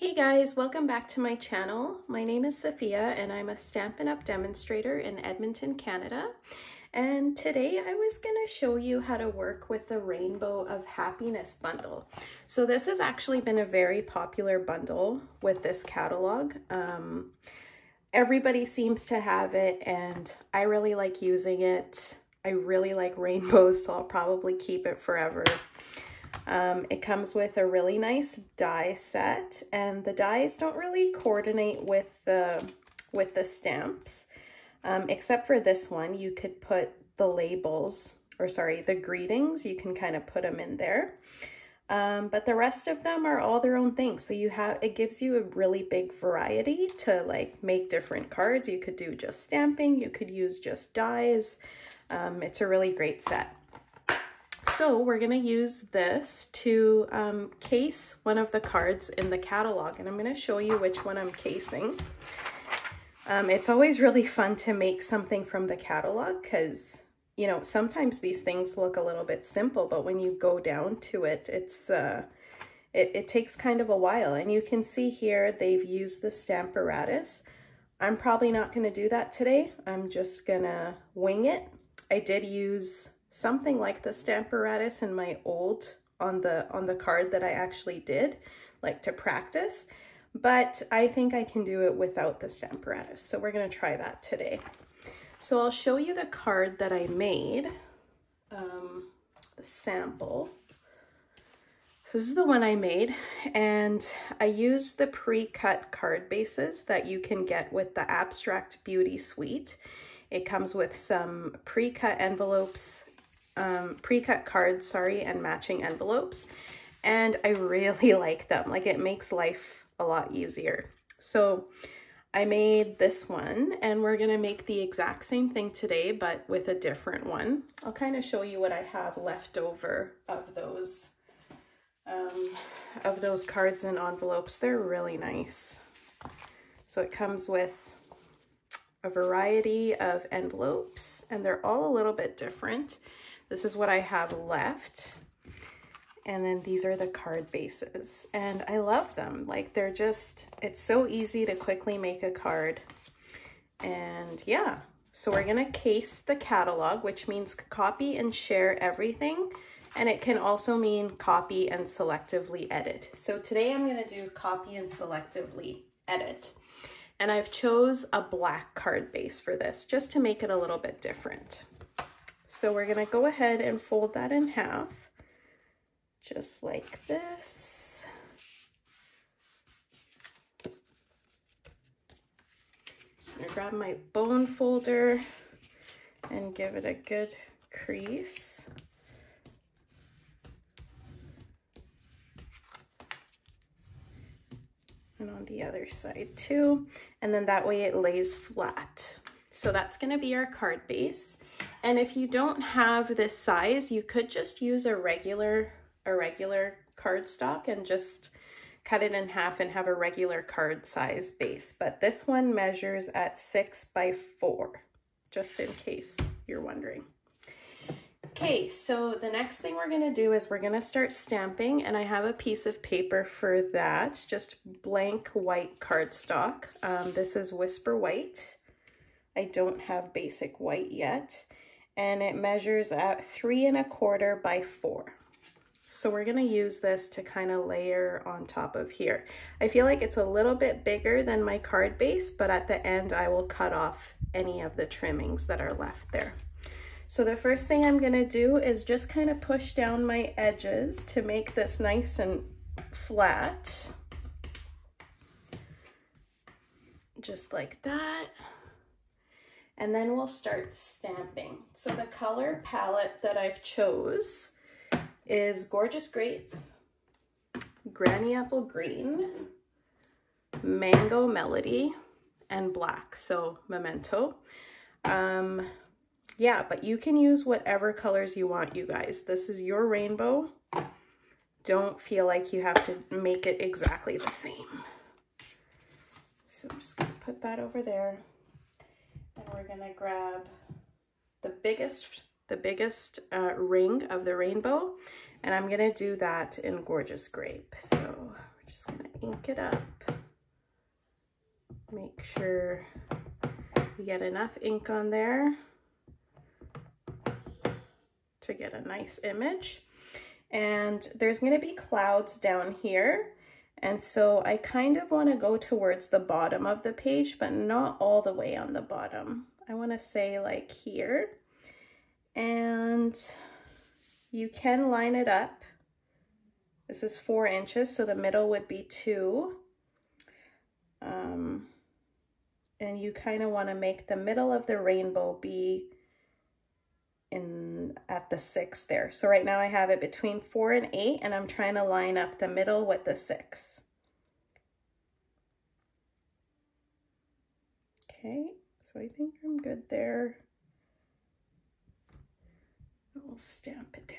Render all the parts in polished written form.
Hey guys, welcome back to my channel. My name is Sophia and I'm a Stampin' Up! Demonstrator in Edmonton, Canada. And today I was going to show you how to work with the Rainbow of Happiness bundle. So this has actually been a very popular bundle with this catalog. Everybody seems to have it and I really like using it. I really like rainbows, so I'll probably keep it forever. It comes with a really nice die set, and the dies don't really coordinate with the stamps, except for this one. You could put the labels, or sorry, the greetings, you can kind of put them in there. But the rest of them are all their own things. So it gives you a really big variety to like make different cards. You could do just stamping, you could use just dies. It's a really great set. So we're going to use this to case one of the cards in the catalog, and I'm going to show you which one I'm casing. It's always really fun to make something from the catalog because, you know, sometimes these things look a little bit simple, but when you go down to it, it takes kind of a while. And you can see here they've used the Stamparatus. I'm probably not going to do that today. I'm just going to wing it. I did use something like the Stamparatus in my old, on the card that I actually did, like to practice, but I think I can do it without the Stamparatus. So we're gonna try that today. So I'll show you the card that I made, the sample. So this is the one I made, and I used the pre-cut card bases that you can get with the Abstract Beauty Suite. It comes with some pre-cut envelopes, pre-cut cards, sorry, and matching envelopes. And I really like them. Like, it makes life a lot easier. So I made this one, and we're gonna make the exact same thing today, but with a different one. I'll kind of show you what I have left over of those cards and envelopes. They're really nice. So it comes with a variety of envelopes, and they're all a little bit different. This is what I have left. And then these are the card bases. And I love them. Like, they're just, it's so easy to quickly make a card. And yeah, so we're gonna case the catalog, which means copy and share everything. And it can also mean copy and selectively edit. So today I'm gonna do copy and selectively edit. And I've chose a black card base for this, just to make it a little bit different. So we're gonna go ahead and fold that in half, just like this. So I'm gonna grab my bone folder and give it a good crease. And on the other side too. And then that way it lays flat. So that's gonna be our card base. And if you don't have this size, you could just use a regular cardstock and just cut it in half and have a regular card size base. But this one measures at 6 by 4, just in case you're wondering. Okay, so the next thing we're gonna do is we're gonna start stamping, and I have a piece of paper for that, just blank white cardstock. This is Whisper White. I don't have basic white yet. And it measures at 3 1/4 by 4. So we're gonna use this to kind of layer on top of here. I feel like it's a little bit bigger than my card base, but at the end I will cut off any of the trimmings that are left there. So the first thing I'm gonna do is just kind of push down my edges to make this nice and flat. Just like that. And then we'll start stamping. So the color palette that I've chose is Gorgeous Grape, Granny Apple Green, Mango Melody, and Black, so Memento. Yeah, but you can use whatever colors you want, you guys. This is your rainbow. Don't feel like you have to make it exactly the same. So I'm just gonna put that over there. And we're gonna grab the biggest ring of the rainbow, and I'm gonna do that in Gorgeous Grape. So we're just gonna ink it up. Make sure you get enough ink on there to get a nice image. And there's gonna be clouds down here. And so I kind of wanna go towards the bottom of the page, but not all the way on the bottom. I wanna say like here. And you can line it up. This is 4 inches, so the middle would be 2. And you kind of want to make the middle of the rainbow be at the 6 there. So right now I have it between 4 and 8, and I'm trying to line up the middle with the 6. Okay, so I think I'm good there. We'll stamp it down.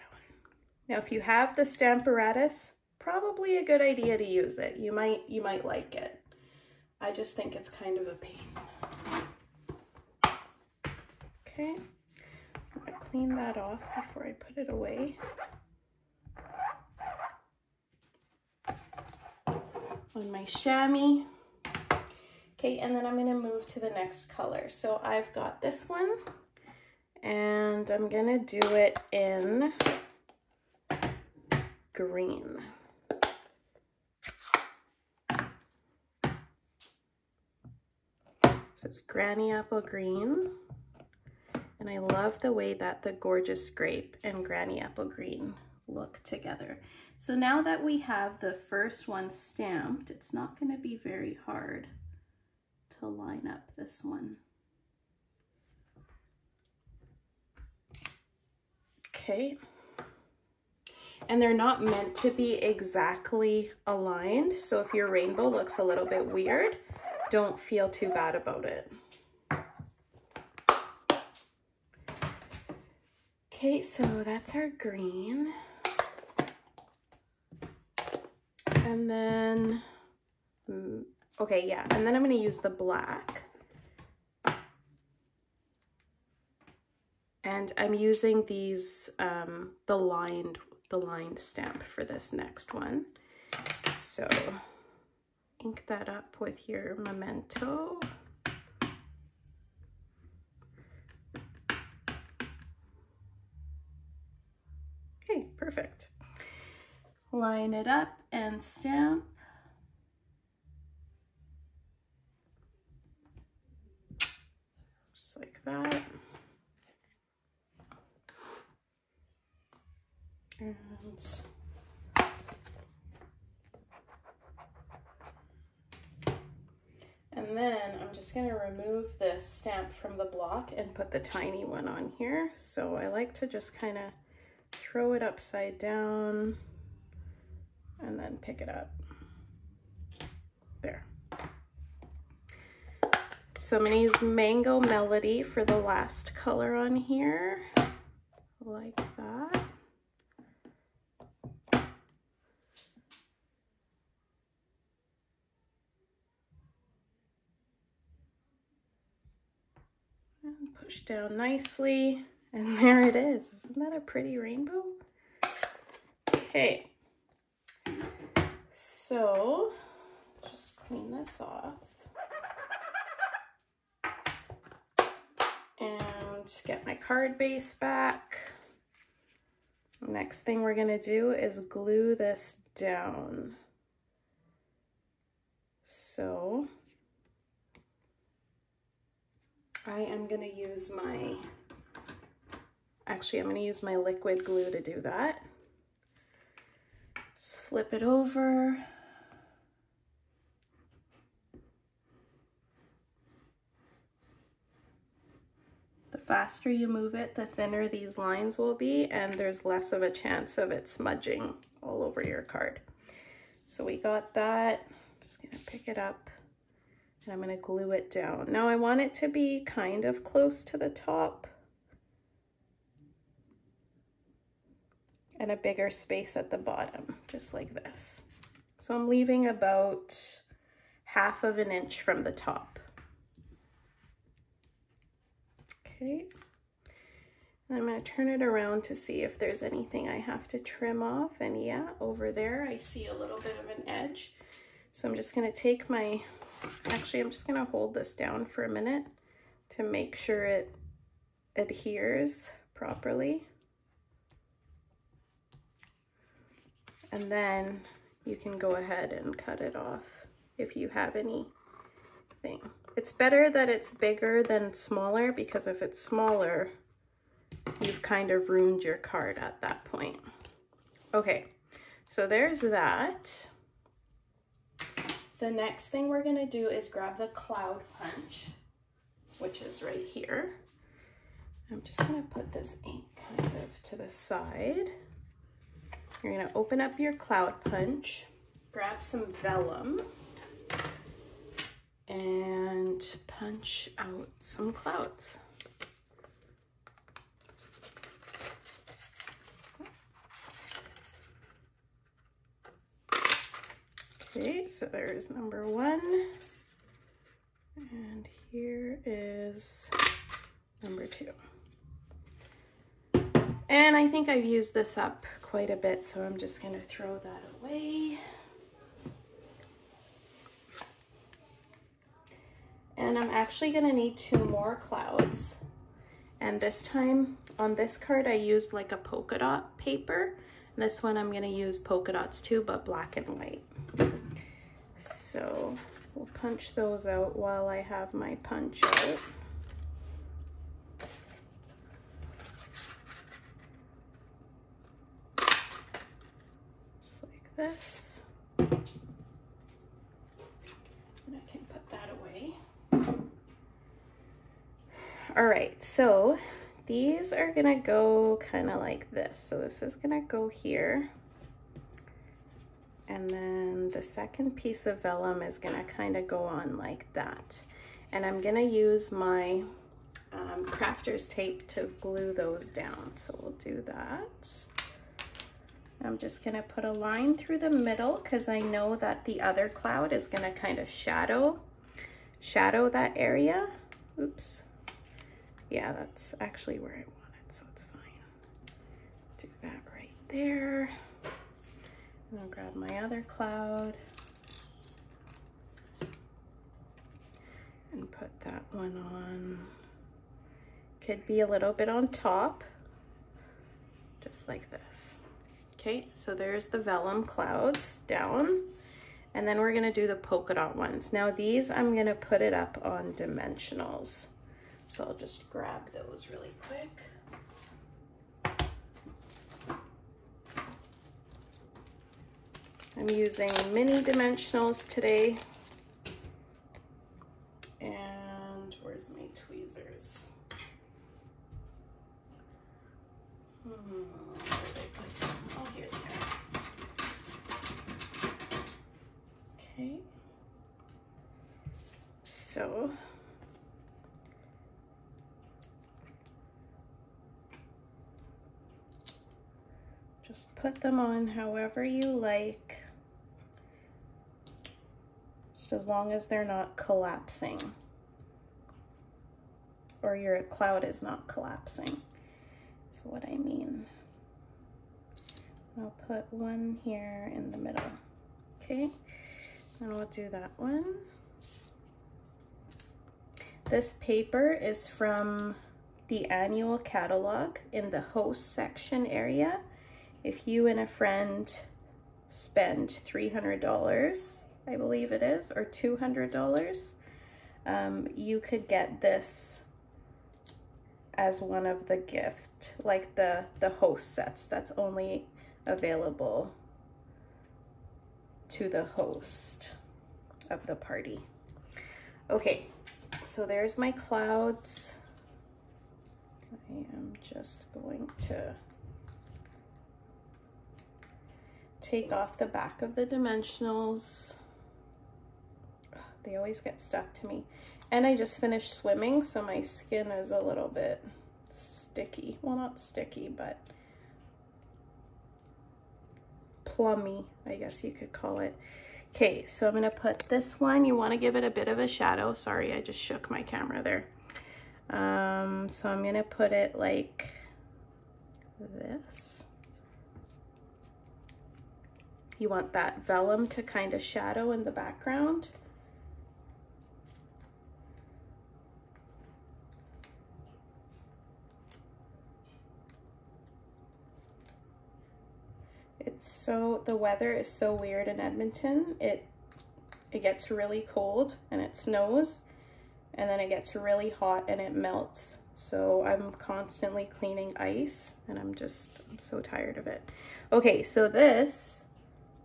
Now, if you have the Stamparatus, probably a good idea to use it. You might like it. I just think it's kind of a pain. Okay, so I'm gonna clean that off before I put it away. On my chamois. Okay, and then I'm gonna move to the next color. So I've got this one, and I'm gonna do it in green. So it's Granny Apple Green, and I love the way that the Gorgeous Grape and Granny Apple Green look together. So now that we have the first one stamped, it's not going to be very hard to line up this one. Okay. And they're not meant to be exactly aligned, so if your rainbow looks a little bit weird, don't feel too bad about it. Okay, so that's our green. And then, okay, yeah, and then I'm gonna use the black. And I'm using these, the lined stamp for this next one. So ink that up with your memento. Okay, perfect. Line it up and stamp. Just like that. And then I'm just going to remove this stamp from the block and put the tiny one on here. So I like to just kind of throw it upside down and then pick it up. There. So I'm going to use Mango Melody for the last color on here, like that. Push down nicely, and there it is. Isn't that a pretty rainbow? Okay, so just clean this off and get my card base back. Next thing we're gonna do is glue this down. So I am going to use my, actually I'm going to use my liquid glue to do that. Just flip it over. The faster you move it, the thinner these lines will be, and there's less of a chance of it smudging all over your card. So we got that. I'm just going to pick it up. And I'm going to glue it down. Now I want it to be kind of close to the top and a bigger space at the bottom, just like this. So I'm leaving about 1/2 inch from the top. Okay. I'm going to turn it around to see if there's anything I have to trim off. And yeah, over there I see a little bit of an edge. So I'm just going to take my, actually I'm just going to hold this down for a minute to make sure it adheres properly. And then you can go ahead and cut it off if you have anything. It's better that it's bigger than smaller, because if it's smaller, you've kind of ruined your card at that point. Okay, so there's that. The next thing we're gonna do is grab the cloud punch, which is right here. I'm just gonna put this ink kind of to the side. You're gonna open up your cloud punch, grab some vellum, and punch out some clouds. Okay, so there's number 1, and here is number 2. And I think I've used this up quite a bit, so I'm just gonna throw that away. And I'm actually gonna need 2 more clouds. And this time on this card, I used like a polka dot paper. And this one I'm gonna use polka dots too, but black and white. So we'll punch those out while I have my punch out. Just like this. And I can put that away. All right, so these are gonna go kind of like this. So this is gonna go here. And then the second piece of vellum is gonna kind of go on like that. And I'm gonna use my crafter's tape to glue those down. So we'll do that. I'm just gonna put a line through the middle because I know that the other cloud is gonna kind of shadow that area. Oops. Yeah, that's actually where I want it, so it's fine. Do that right there. And I'll grab my other cloud and put that one on. Could be a little bit on top, just like this. Okay, so there's the vellum clouds down. And then we're gonna do the polka dot ones. Now these, I'm gonna put it up on dimensionals. So I'll just grab those really quick. I'm using mini dimensionals today. And where's my tweezers? Where did I put them? Oh, here they are. Okay. So just put them on however you like, just as long as they're not collapsing or your cloud is not collapsing, is what I mean. I'll put one here in the middle, okay? And we'll do that one. This paper is from the annual catalog in the host section area. If you and a friend spend $300, I believe it is, or $200, you could get this as one of the gift, like the host sets that's only available to the host of the party. Okay, so there's my clouds. I am just going to take off the back of the dimensionals. They always get stuck to me. And I just finished swimming, so my skin is a little bit sticky. Well, not sticky, but plummy, I guess you could call it. Okay, so I'm gonna put this one. You wanna give it a bit of a shadow. Sorry, I just shook my camera there. So I'm gonna put it like this. You want that vellum to kind of shadow in the background. The weather is so weird in Edmonton. It gets really cold and it snows, and then it gets really hot and it melts. So I'm constantly cleaning ice, and I'm so tired of it. Okay, so this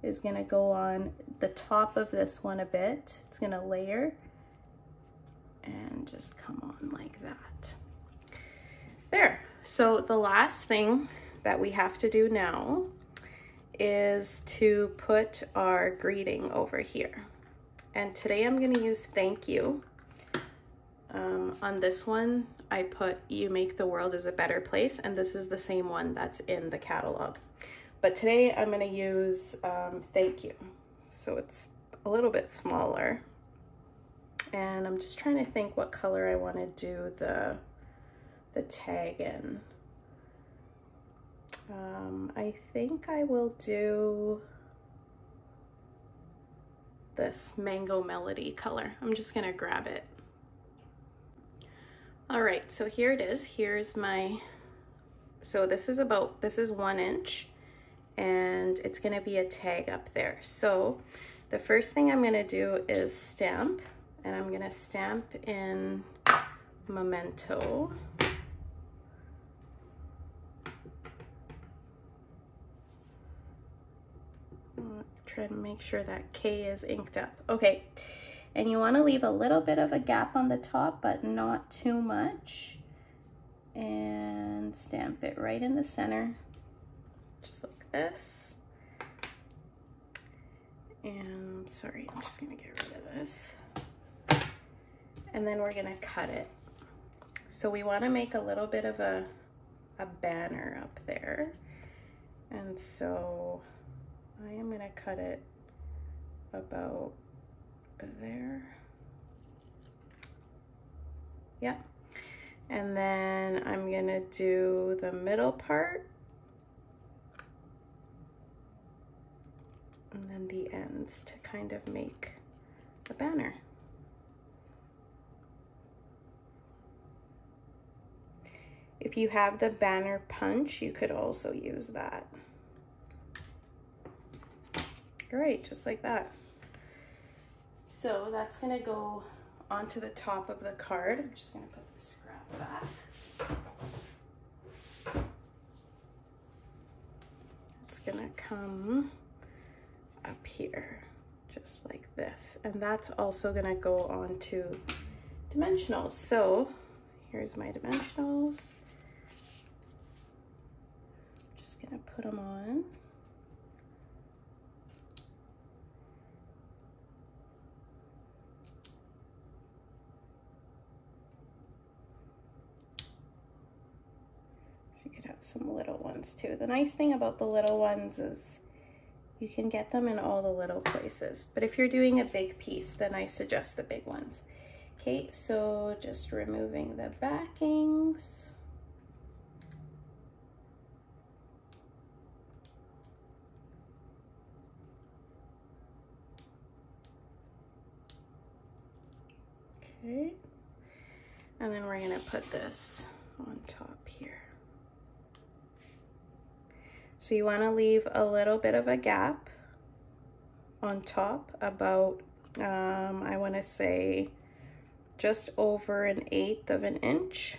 is gonna go on the top of this one a bit. It's gonna layer and just come on like that. There. So the last thing that we have to do now is to put our greeting over here. And today I'm gonna use thank you. On this one, I put "You make the world is a better place," and this is the same one that's in the catalog. But today I'm gonna use thank you. So it's a little bit smaller. And I'm just trying to think what color I wanna do the tag in. I think I will do this Mango Melody color. I'm just gonna grab it. All right, so here it is. Here's my, so this is 1 inch, and it's gonna be a tag up there. So the first thing I'm gonna do is stamp, and I'm gonna stamp in Memento. Try to make sure that K is inked up. Okay, and you want to leave a little bit of a gap on the top, but not too much. And stamp it right in the center, just like this. And sorry, I'm just gonna get rid of this. And then we're gonna cut it. So we want to make a little bit of a banner up there. And so I am gonna cut it about there. Yeah. And then I'm gonna do the middle part. And then the ends to kind of make a banner. If you have the banner punch, you could also use that. All right, just like that. So that's gonna go onto the top of the card. I'm just gonna put the scrap back. It's gonna come up here, just like this. And that's also gonna go onto dimensionals. So here's my dimensionals. Just gonna put them on. So you could have some little ones too. The nice thing about the little ones is you can get them in all the little places. But if you're doing a big piece, then I suggest the big ones. Okay, so just removing the backings. Okay, and then we're gonna put this on top here. So you want to leave a little bit of a gap on top, about I want to say just over 1/8 of an inch,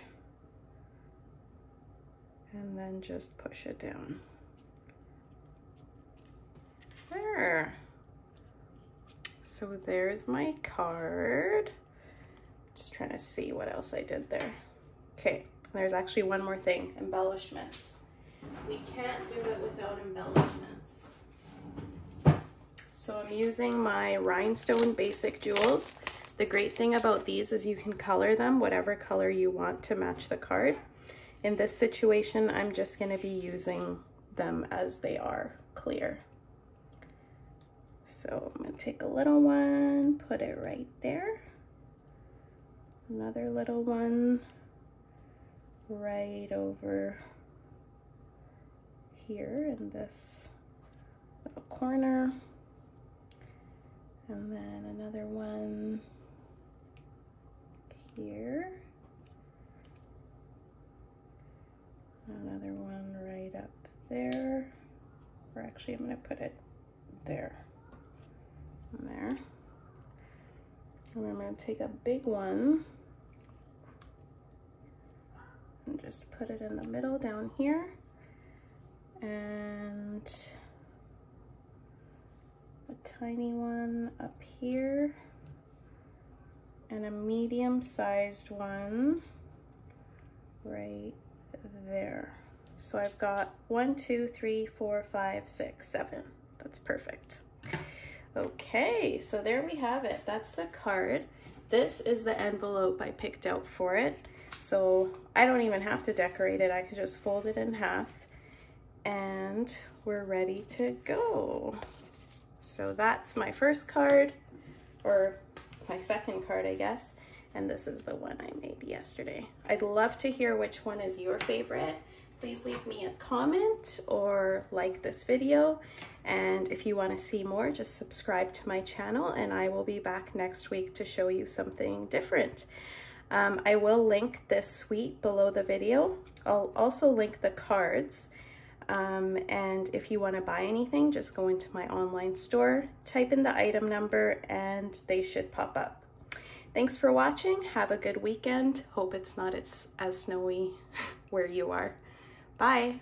and then just push it down. There. So there's my card. Just trying to see what else I did there. Okay, there's actually one more thing, embellishments. We can't do it without embellishments. So I'm using my rhinestone basic jewels. The great thing about these is you can color them whatever color you want to match the card. In this situation, I'm just going to be using them as they are, clear. So I'm going to take a little one, put it right there. Another little one right over here in this little corner. And then another one here. Another one right up there. Or actually, I'm going to put it there. And there. And I'm going to take a big one and just put it in the middle down here. And a tiny one up here. And a medium-sized one right there. So I've got 1, 2, 3, 4, 5, 6, 7. That's perfect. Okay, so there we have it. That's the card. This is the envelope I picked out for it. So I don't even have to decorate it. I could just fold it in half and we're ready to go. So that's my first card, or my second card, I guess. And this is the one I made yesterday. I'd love to hear which one is your favorite. Please leave me a comment or like this video. And if you want to see more, just subscribe to my channel and I will be back next week to show you something different. I will link this suite below the video. I'll also link the cards. And if you want to buy anything, just go into my online store, type in the item number, and they should pop up. Thanks for watching. Have a good weekend. Hope it's not as snowy where you are. Bye.